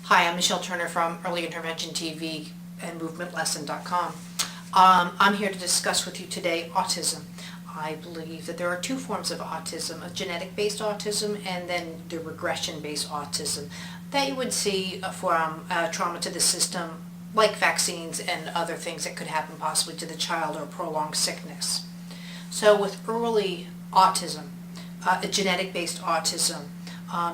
Hi, I'm Michelle Turner from Early Intervention TV and MovementLesson.com. I'm here to discuss with you today autism. I believe that there are two forms of autism, a genetic-based autism and then the regression-based autism that you would see from trauma to the system, like vaccines and other things that could happen possibly to the child or prolonged sickness. So with early autism, a genetic-based autism,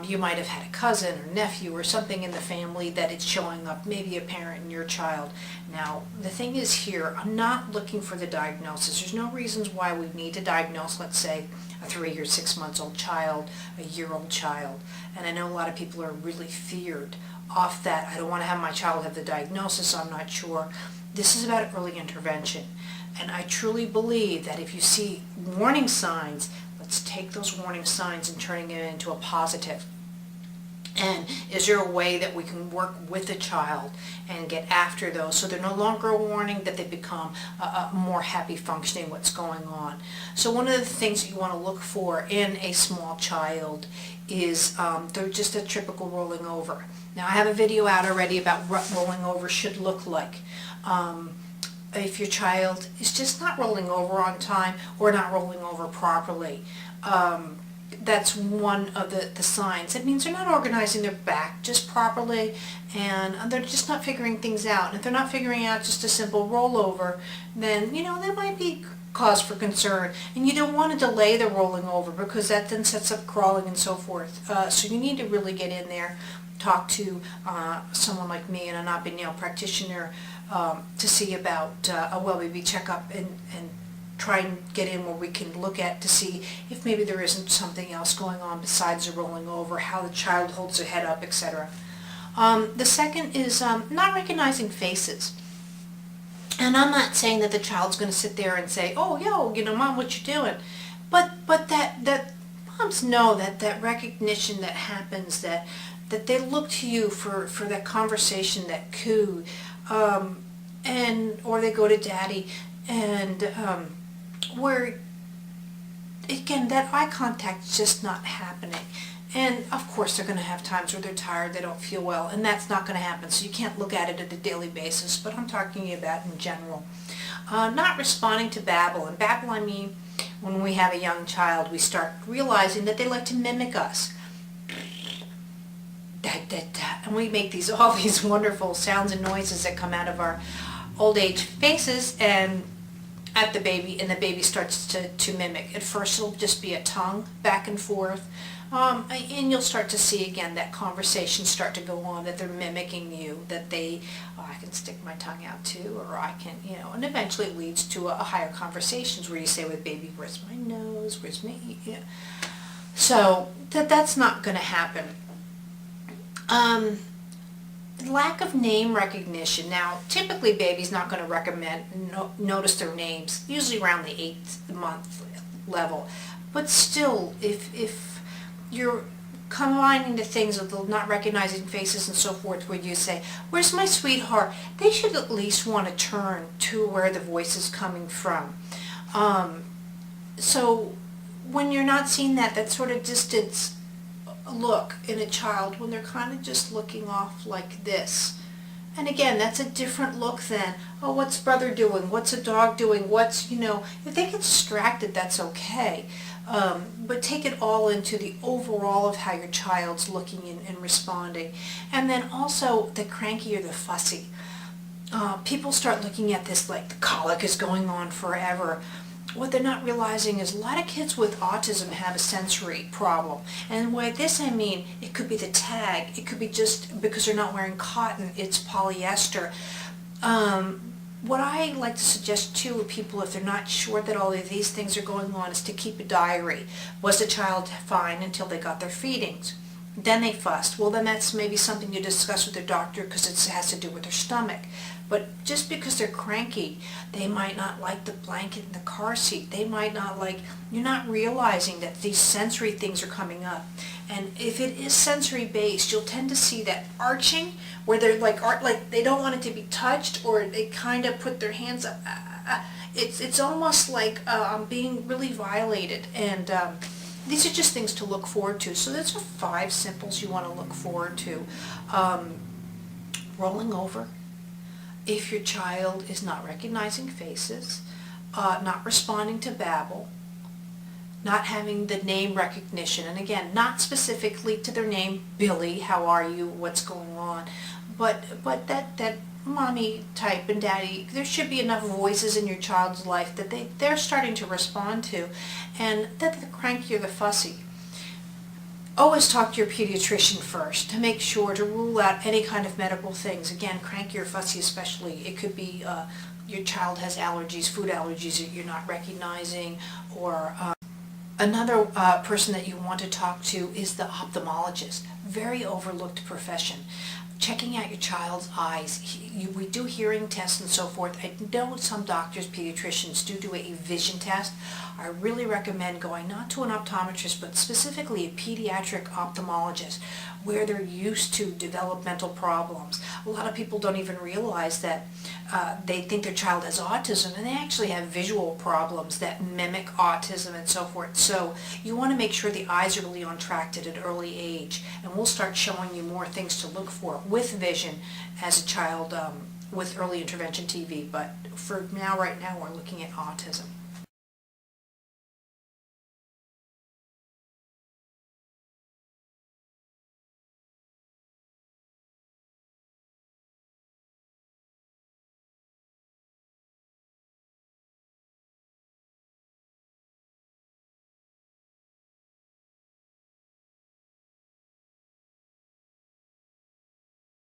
you might have had a cousin or nephew or something in the family that it's showing up, maybe a parent in your child. Now, the thing is here, I'm not looking for the diagnosis. There's no reasons why we need to diagnose, let's say, a 3 or 6 months old child, a year-old child. And I know a lot of people are really feared off that. I don't want to have my child have the diagnosis, I'm not sure. This is about early intervention. And I truly believe that if you see warning signs, let's take those warning signs and turning it into a positive. And is there a way that we can work with the child and get after those so they're no longer a warning, that they become a more happy functioning what's going on. So one of the things that you want to look for in a small child is they're just a typical rolling over. Now I have a video out already about what rolling over should look like. If your child is just not rolling over on time or not rolling over properly, that's one of the signs. It means they're not organizing their back just properly, and they're just not figuring things out. And if they're not figuring out just a simple rollover, then there might be cause for concern, and you don't want to delay the rolling over because that then sets up crawling and so forth. So you need to really get in there, talk to someone like me, and a non-behavioral practitioner, to see about a well baby checkup and try and get in where we can look at to see if maybe there isn't something else going on besides the rolling over, how the child holds their head up, etc. The second is not recognizing faces. And I'm not saying that the child's going to sit there and say, "Oh, yo, Mom, what you doing?" But that moms know that recognition that happens, that they look to you for that conversation, that coo, or they go to daddy, and where again that eye contact's just not happening. And of course they're going to have times where they're tired, they don't feel well, and that's not going to happen, so you can't look at it at a daily basis, but I'm talking about in general. Not responding to babble, and babble I mean when we have a young child we start realizing that they like to mimic us. And we make all these wonderful sounds and noises that come out of our old age faces and at the baby, and the baby starts to mimic. At first it'll just be a tongue back and forth, and you'll start to see again that conversation start to go on, that they're mimicking you, that I can stick my tongue out too, or I can, and eventually it leads to a higher conversations where you say with baby, "Where's my nose, where's my ear?" So that's not going to happen. Lack of name recognition. Now, typically baby's not going to notice their names, usually around the 8th month level. But still, if you're combining the things of not recognizing faces and so forth, where you say, "Where's my sweetheart?" they should at least want to turn to where the voice is coming from. So when you're not seeing that sort of distance look in a child, when they're kind of just looking off like this, and again that's a different look than, "Oh, what's brother doing, what's a dog doing, what's," if they get distracted, that's okay, but take it all into the overall of how your child's looking and responding. And then also the cranky or the fussy. People start looking at this like the colic is going on forever. What they're not realizing is a lot of kids with autism have a sensory problem. And by this I mean, it could be the tag, it could be just because they're not wearing cotton, it's polyester. What I like to suggest too with people, if they're not sure that all of these things are going on, is to keep a diary. Was the child fine until they got their feedings? Then they fussed. Well, then that's maybe something you discuss with their doctor because it has to do with their stomach. But just because they're cranky, they might not like the blanket in the car seat. They might not like, you're not realizing that these sensory things are coming up. And if it is sensory based, you'll tend to see that arching where they're like they don't want it to be touched, or they kind of put their hands up. It's almost like I'm being really violated. And these are just things to look forward to. So those are 5 simples you want to look forward to. rolling over, if your child is not recognizing faces, not responding to babble, not having the name recognition, and again, not specifically to their name, Billy, how are you, what's going on, but that mommy type and daddy, there should be enough voices in your child's life that they're starting to respond to, and that the cranky or the fussy. Always talk to your pediatrician first to make sure to rule out any kind of medical things. Again, cranky or fussy especially, it could be your child has allergies, food allergies that you're not recognizing, or another person that you want to talk to is the ophthalmologist. Very overlooked profession. Checking out your child's eyes. We do hearing tests and so forth. I know some doctors, pediatricians, do a vision test. I really recommend going not to an optometrist, but specifically a pediatric ophthalmologist, where they're used to developmental problems. A lot of people don't even realize that they think their child has autism, and they actually have visual problems that mimic autism and so forth. So you want to make sure the eyes are really on track at an early age, and we'll start showing you more things to look for with vision as a child with early intervention TV. But for now, right now, we're looking at autism.